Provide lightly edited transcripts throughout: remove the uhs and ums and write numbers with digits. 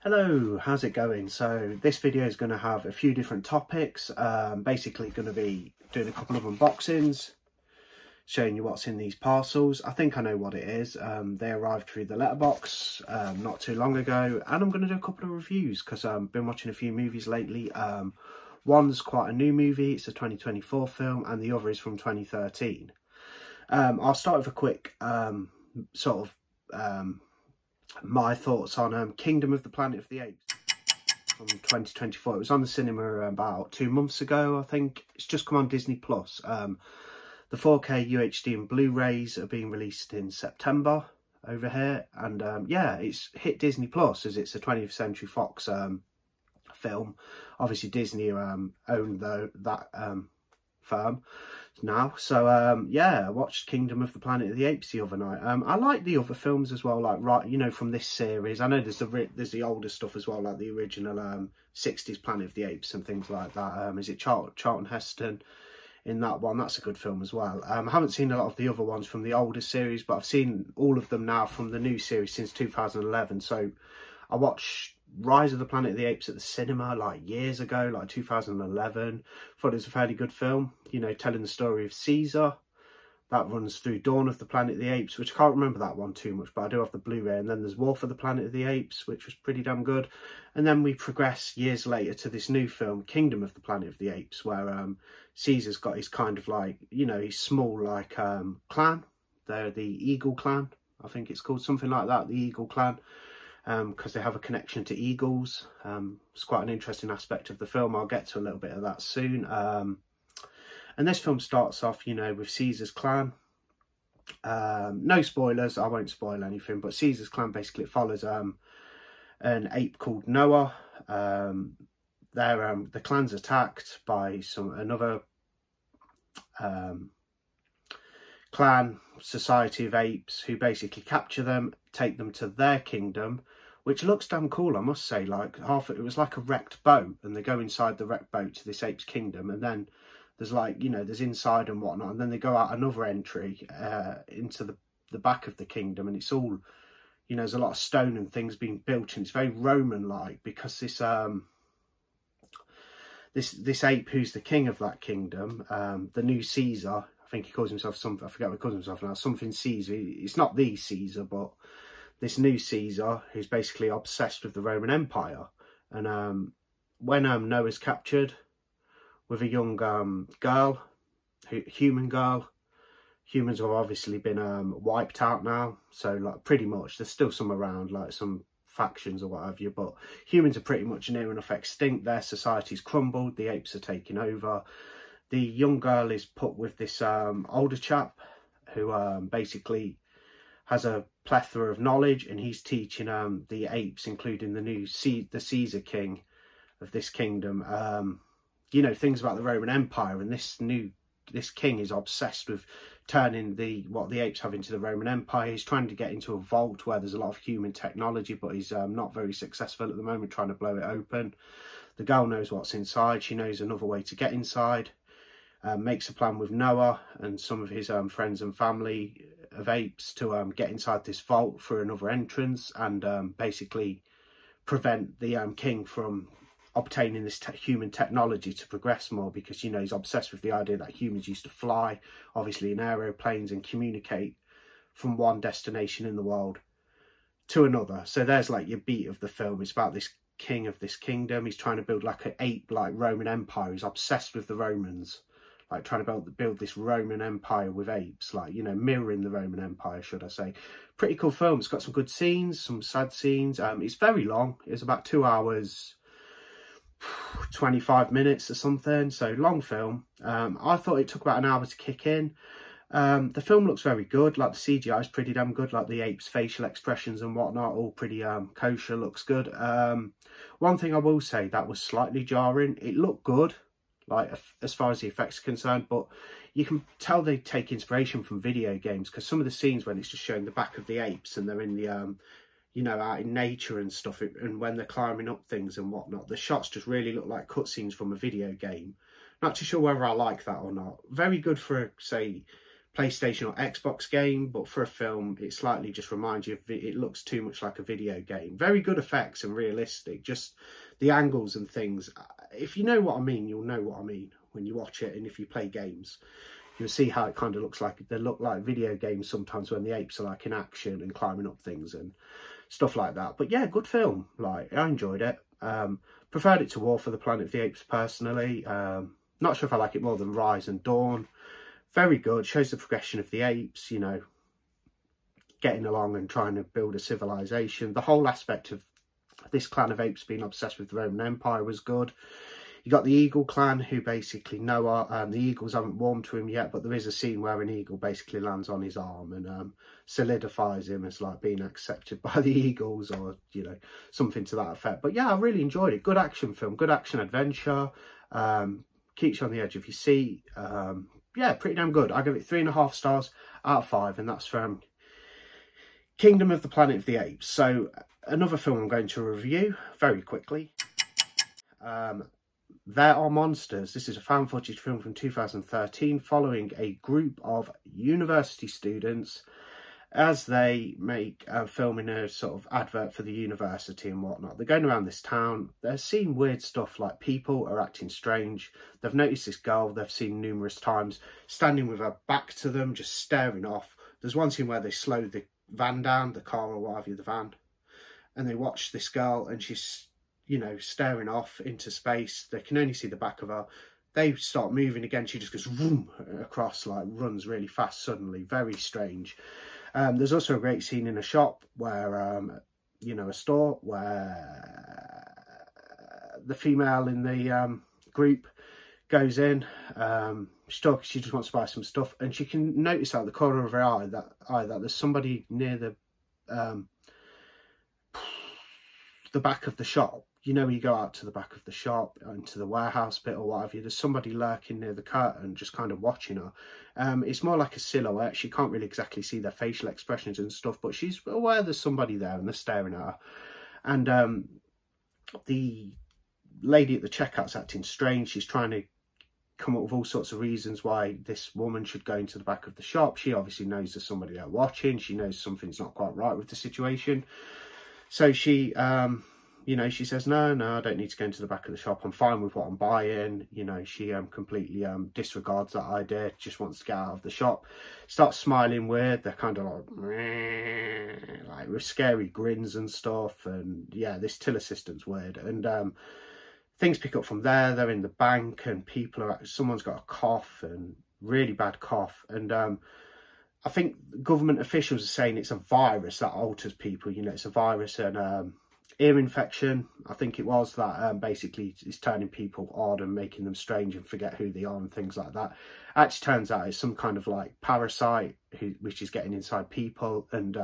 Hello, how's it going? So this video is going to have a few different topics. Basically going to be doing a couple of unboxings, showing you what's in these parcels. I think I know what it is. They arrived through the letterbox not too long ago, and I'm going to do a couple of reviews because I've been watching a few movies lately. One's quite a new movie, it's a 2024 film, and the other is from 2013. I'll start with a quick my thoughts on Kingdom of the Planet of the Apes from 2024. It was on the cinema about 2 months ago, I think. It's just come on Disney Plus. The 4K UHD and Blu-rays are being released in September over here, and yeah, it's hit Disney Plus as it's a 20th Century Fox film. Obviously Disney own that firm now, so yeah, I watched Kingdom of the Planet of the Apes the other night. I like the other films as well, like, right, you know, from this series. I know there's the older stuff as well, like the original 60s Planet of the Apes and things like that. Is it Charlton Heston in that one? That's a good film as well. I haven't seen a lot of the other ones from the older series, but I've seen all of them now from the new series since 2011. So I watched Rise of the Planet of the Apes at the cinema like years ago, like 2011. Thought it was a fairly good film, you know, telling the story of Caesar. That runs through Dawn of the Planet of the Apes, which I can't remember that one too much, but I do have the Blu-ray. And then there's War for the Planet of the Apes, which was pretty damn good. And then we progress years later to this new film, Kingdom of the Planet of the Apes, where Caesar's got his kind of like, you know, his small like clan. They're the Eagle Clan, I think it's called, something like that, the Eagle Clan. Because they have a connection to eagles. It's quite an interesting aspect of the film. I'll get to a little bit of that soon. And this film starts off, you know, with Caesar's clan. No spoilers, I won't spoil anything, but Caesar's clan basically follows an ape called Noah. The clan's attacked by another clan, society of apes, who basically capture them, take them to their kingdom, which looks damn cool, I must say. Like, it was like a wrecked boat, and they go inside the wrecked boat to this ape's kingdom, and then there's like, you know, there's inside and whatnot, and then they go out another entry into the back of the kingdom, and it's all, you know, there's a lot of stone and things being built, and it's very Roman-like, because this this ape who's the king of that kingdom, the new Caesar, I think he calls himself something, I forget what he calls himself now, something Caesar. It's not the Caesar, but this new Caesar, who's basically obsessed with the Roman Empire. And when Noah's captured with a young girl, human girl, humans have obviously been wiped out now. So like pretty much, there's still some around, like some factions or what have you, but humans are pretty much near enough extinct. Their society's crumbled, the apes are taking over. The young girl is put with this older chap who basically has a plethora of knowledge, and he's teaching the apes, including the Caesar king of this kingdom, you know, things about the Roman Empire. And this king is obsessed with turning what the apes have into the Roman Empire. He's trying to get into a vault where there's a lot of human technology, but he's not very successful at the moment trying to blow it open. The girl knows what's inside. She knows another way to get inside. Makes a plan with Noah and some of his friends and family of apes to get inside this vault through another entrance, and basically prevent the king from obtaining this human technology to progress more, because, you know, he's obsessed with the idea that humans used to fly, obviously in aeroplanes, and communicate from one destination in the world to another. So there's like your beat of the film. It's about this king of this kingdom. He's trying to build like an ape like Roman Empire. He's obsessed with the Romans, like trying to build this Roman Empire with apes, like, you know, mirroring the Roman Empire, should I say. Pretty cool film. It's got some good scenes, some sad scenes. It's very long. It's about 2 hours, 25 minutes or something. So long film. I thought it took about an hour to kick in. The film looks very good. Like the CGI is pretty damn good. Like the apes' facial expressions and whatnot, all pretty kosher. Looks good. One thing I will say that was slightly jarring. It looked good, like as far as the effects are concerned, but you can tell they take inspiration from video games, because some of the scenes when it's just showing the back of the apes and they're in the you know, out in nature and stuff, and when they're climbing up things and whatnot, the shots just really look like cutscenes from a video game. Not too sure whether I like that or not. Very good for, say, PlayStation or Xbox game, but for a film it slightly just reminds you of it looks too much like a video game. Very good effects and realistic, just the angles and things. If you know what I mean, you'll know what I mean when you watch it, and if you play games you'll see how it kind of looks like. They look like video games sometimes when the apes are like in action and climbing up things and stuff like that. But yeah, good film. Like, I enjoyed it. Preferred it to War for the Planet of the Apes personally. Not sure if I like it more than Rise and Dawn. Very good. Shows the progression of the apes, you know, getting along and trying to build a civilization. The whole aspect of this clan of apes being obsessed with the Roman Empire was good. You got the eagle clan, who basically Noah, the eagles haven't warmed to him yet, but there is a scene where an eagle basically lands on his arm and solidifies him as like being accepted by the eagles, or, you know, something to that effect. But yeah, I really enjoyed it. Good action film, good action adventure, keeps you on the edge of your seat. Yeah, pretty damn good. I give it 3.5 stars out of 5, and that's from Kingdom of the Planet of the Apes. So another film I'm going to review very quickly. There Are Monsters. This is a found footage film from 2013 following a group of university students as they make a film in a sort of advert for the university and whatnot. They're going around this town. They're seeing weird stuff, like people are acting strange. They've noticed this girl they've seen numerous times standing with her back to them, just staring off. There's one scene where they slow the van down, the car or whatever, the van, and they watch this girl and she's, you know, staring off into space. They can only see the back of her. They start moving again. She just goes vroom across, like runs really fast suddenly. Very strange. There's also a great scene in a shop where, you know, a store where the female in the group goes in. She just wants to buy some stuff, and she can notice out the corner of her eye that there's somebody near the back of the shop. You know, when you go out to the back of the shop, into the warehouse bit or whatever, there's somebody lurking near the curtain, just kind of watching her. It's more like a silhouette. She can't really exactly see their facial expressions and stuff, but she's aware there's somebody there and they're staring at her. And the lady at the checkout's acting strange. She's trying to come up with all sorts of reasons why this woman should go into the back of the shop. She obviously knows there's somebody there watching. She knows something's not quite right with the situation. So she... you know, she says, no, I don't need to go into the back of the shop. I'm fine with what I'm buying. You know, she completely disregards that idea, just wants to get out of the shop. Starts smiling weird. They're kind of like with scary grins and stuff. And yeah, this till assistant's weird. And things pick up from there. They're in the bank and someone's got a cough, and really bad cough. And I think government officials are saying it's a virus that alters people. You know, it's a virus and... ear infection, I think it was, that basically is turning people odd and making them strange and forget who they are and things like that. Actually turns out it's some kind of like parasite which is getting inside people and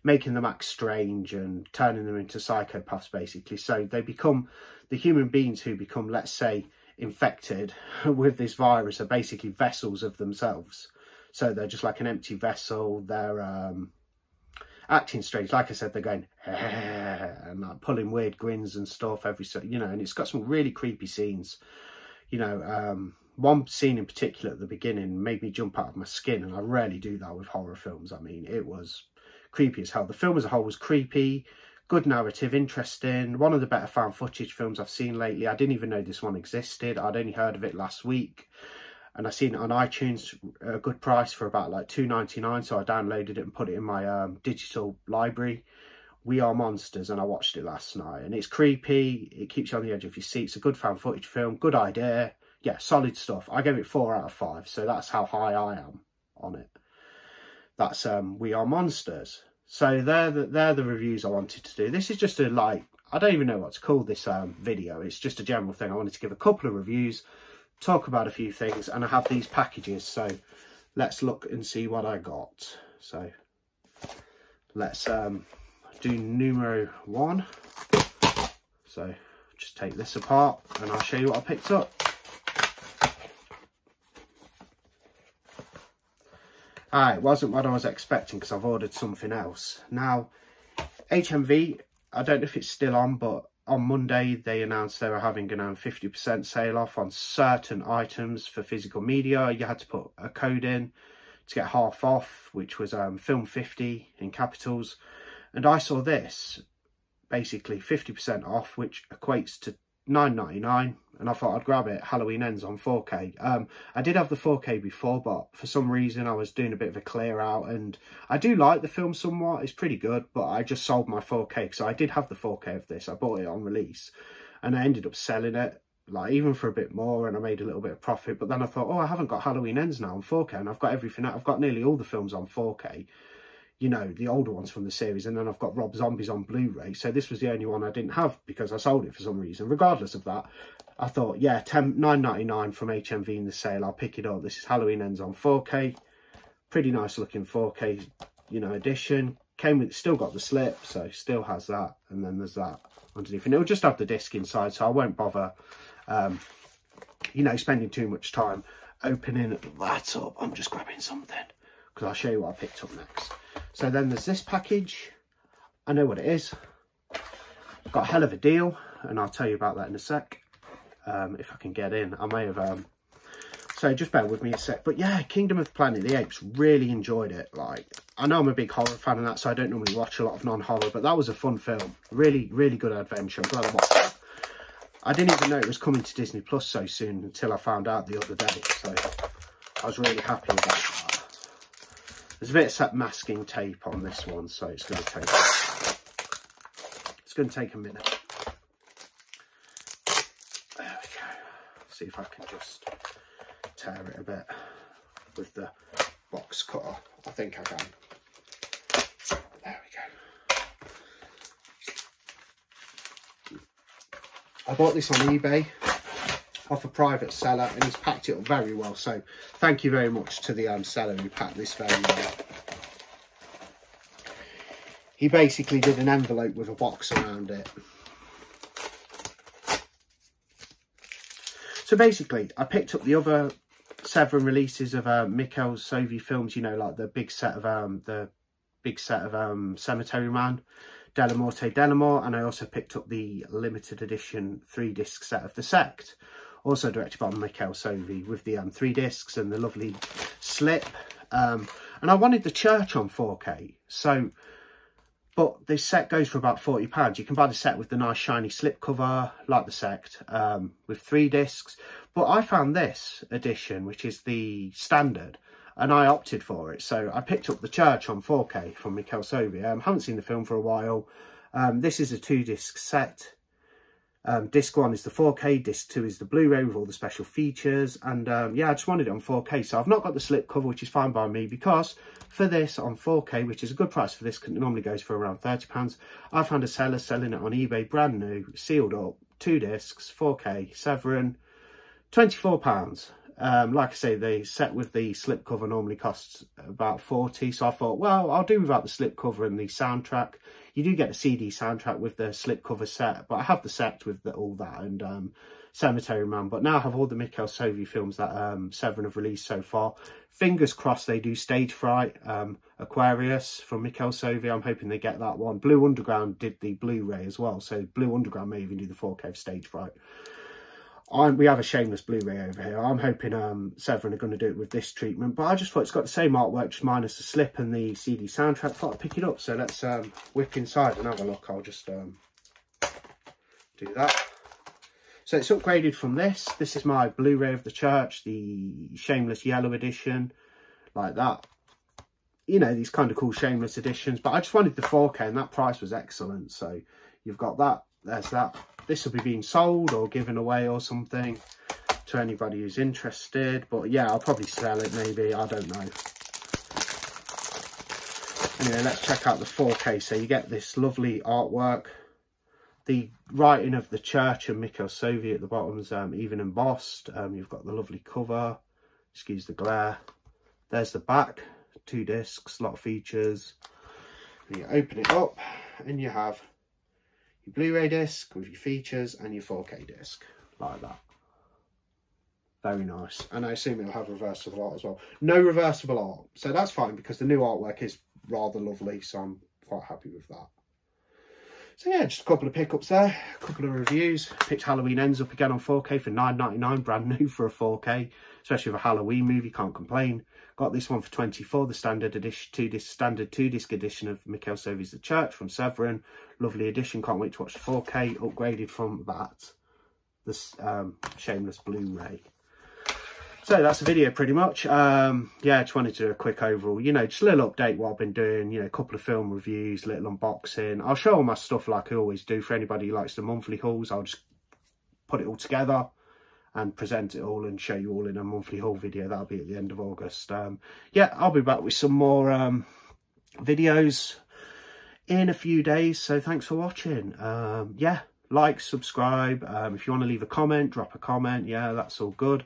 making them act strange and turning them into psychopaths basically. So they become, the human beings who become, let's say, infected with this virus are basically vessels of themselves. So they're just like an empty vessel. They're acting strange, like I said, they're going and like pulling weird grins and stuff you know, and it's got some really creepy scenes. You know, one scene in particular at the beginning made me jump out of my skin, and I rarely do that with horror films. I mean, it was creepy as hell. The film as a whole was creepy, good narrative, interesting. One of the better found footage films I've seen lately. I didn't even know this one existed. I'd only heard of it last week. And I seen it on iTunes, a good price for about like $2.99. So I downloaded it and put it in my digital library. We Are Monsters, and I watched it last night. And it's creepy. It keeps you on the edge of your seat. It's a good found footage film. Good idea. Yeah, solid stuff. I gave it 4 out of 5. So that's how high I am on it. That's We Are Monsters. So they're the reviews I wanted to do. This is just a like, I don't even know what to call this video. It's just a general thing. I wanted to give a couple of reviews, talk about a few things, and I have these packages, so let's look and see what I got. So let's do numero 1. So just take this apart and I'll show you what I picked up. It wasn't what I was expecting because I've ordered something else. Now, HMV, I don't know if it's still on, but on Monday, they announced they were having a 50% sale off on certain items for physical media. You had to put a code in to get half off, which was film 50 in capitals. And I saw this, basically 50% off, which equates to $9.99, and I thought I'd grab it. Halloween Ends on 4K. I did have the 4K before, but for some reason I was doing a bit of a clear out, and I do like the film somewhat. It's pretty good, but I just sold my 4K, so I did have the 4K of this. I bought it on release, and I ended up selling it, like, even for a bit more, and I made a little bit of profit. But then I thought, oh, I haven't got Halloween Ends now on 4K, and I've got everything. I've got nearly all the films on 4K. You know, the older ones from the series, and then I've got Rob Zombies on Blu-ray. So this was the only one I didn't have because I sold it for some reason. Regardless of that, I thought, yeah, $9.99 from HMV in the sale. I'll pick it up. This is Halloween Ends on 4K. Pretty nice looking 4K, you know, edition. Came with, still got the slip, so still has that. And then there's that underneath. And it'll just have the disc inside, so I won't bother, you know, spending too much time opening that up. I'm just grabbing something because I'll show you what I picked up next. So then there's this package. I know what it is. Got a hell of a deal, and I'll tell you about that in a sec. If I can get in. I may have... So just bear with me a sec. But yeah, Kingdom of the Planet of the Apes, really enjoyed it. Like, I know I'm a big horror fan and that, so I don't normally watch a lot of non-horror, but that was a fun film. Really, really good adventure. I'm glad I watched it. I didn't even know it was coming to Disney Plus so soon until I found out the other day. So I was really happy about that. There's a bit of masking tape on this one, so it's going to take a minute. There we go. See if I can just tear it a bit with the box cutter. I think I can. There we go. I bought this on eBay off a private seller, and he's packed it up very well, so thank you very much to the seller who packed this very well. He basically did an envelope with a box around it. So basically, I picked up the other Severin releases of Mikhail Sovi films, you know, like the big set of Cemetery Man, Della Morte Delamore, and I also picked up the limited edition 3-disc set of The Sect, also directed by Mikhail Sovi, with the 3 discs and the lovely slip. And I wanted the church on 4K, so, but this set goes for about £40. You can buy the set with the nice shiny slip cover, like The Sect, with 3 discs. But I found this edition, which is the standard, and I opted for it. So I picked up the church on 4K from Mikhail Sovi. Haven't seen the film for a while. This is a 2-disc set. Disc 1 is the 4K, disc 2 is the Blu-ray with all the special features, and yeah, I just wanted it on 4K. So I've not got the slip cover, which is fine by me, because for this on 4K, which is a good price for this, because it normally goes for around £30, I found a seller selling it on eBay brand new, sealed up, 2 discs, 4K, Severin, £24. Like I say, the set with the slip cover normally costs about 40, so I thought, well, I'll do without the slip cover and the soundtrack. You do get a CD soundtrack with the slipcover set, but I have the set with all that and Cemetery Man. But now I have all the Mikhail Sovi films that Severin have released so far. Fingers crossed they do Stage Fright, Aquarius from Mikhail Sovi. I'm hoping they get that one. Blue Underground did the Blu-ray as well, so Blue Underground may even do the 4K of Stage Fright. We have a Shameless Blu-ray over here. I'm hoping Severin are going to do it with this treatment, but I just thought it's got the same artwork, just minus the slip and the CD soundtrack. Thought I'd pick it up, so let's whip inside and have a look. I'll just do that. So it's upgraded from this. This is my Blu-ray of the church, the Shameless Yellow edition, like that. You know, these kind of cool Shameless editions, but I just wanted the 4K, and that price was excellent. So you've got that. There's that. This will be being sold or given away or something to anybody who's interested. But yeah, I'll probably sell it maybe. I don't know. Anyway, let's check out the 4K. So you get this lovely artwork. The writing of the church and Mikhail Sovi at the bottom is even embossed. You've got the lovely cover. Excuse the glare. There's the back. 2 discs, a lot of features. And you open it up and you have your Blu-ray disc with your features and your 4K disc, like that. Very nice. And I assume it'll have reversible art as well. No reversible art, so that's fine because the new artwork is rather lovely, so I'm quite happy with that. So yeah, just a couple of pickups there, a couple of reviews. Picked Halloween Ends up again on 4K for $9.99, brand new for a 4K, especially with a Halloween movie, can't complain. Got this one for 24, the standard edition, standard 2-disc edition of Mikhail Serves the Church from Severin. Lovely edition, can't wait to watch the 4K, upgraded from that, this Shameless Blu-ray. So that's the video pretty much. Yeah, just wanted to do a quick overall, you know, just a little update what I've been doing, you know, a couple of film reviews, little unboxing. I'll show all my stuff like I always do. For anybody who likes the monthly hauls, I'll just put it all together and present it all and show you all in a monthly haul video. That'll be at the end of August. Yeah, I'll be back with some more videos in a few days. So thanks for watching. Yeah, like, subscribe. If you want to leave a comment, drop a comment. Yeah, that's all good.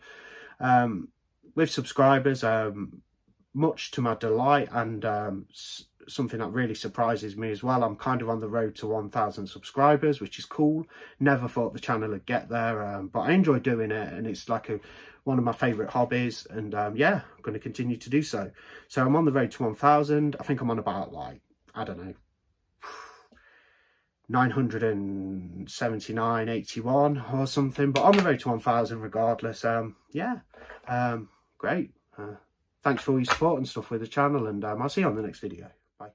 With subscribers, much to my delight, and something that really surprises me as well, I'm kind of on the road to 1,000 subscribers, which is cool. Never thought the channel would get there, but I enjoy doing it, and it's like one of my favourite hobbies, and yeah, I'm going to continue to do so. So I'm on the road to 1,000. I think I'm on about, like, I don't know, 979, 81 or something, but on the road to 1,000 regardless. Yeah, great. Thanks for all your support and stuff with the channel, and I'll see you on the next video. Bye.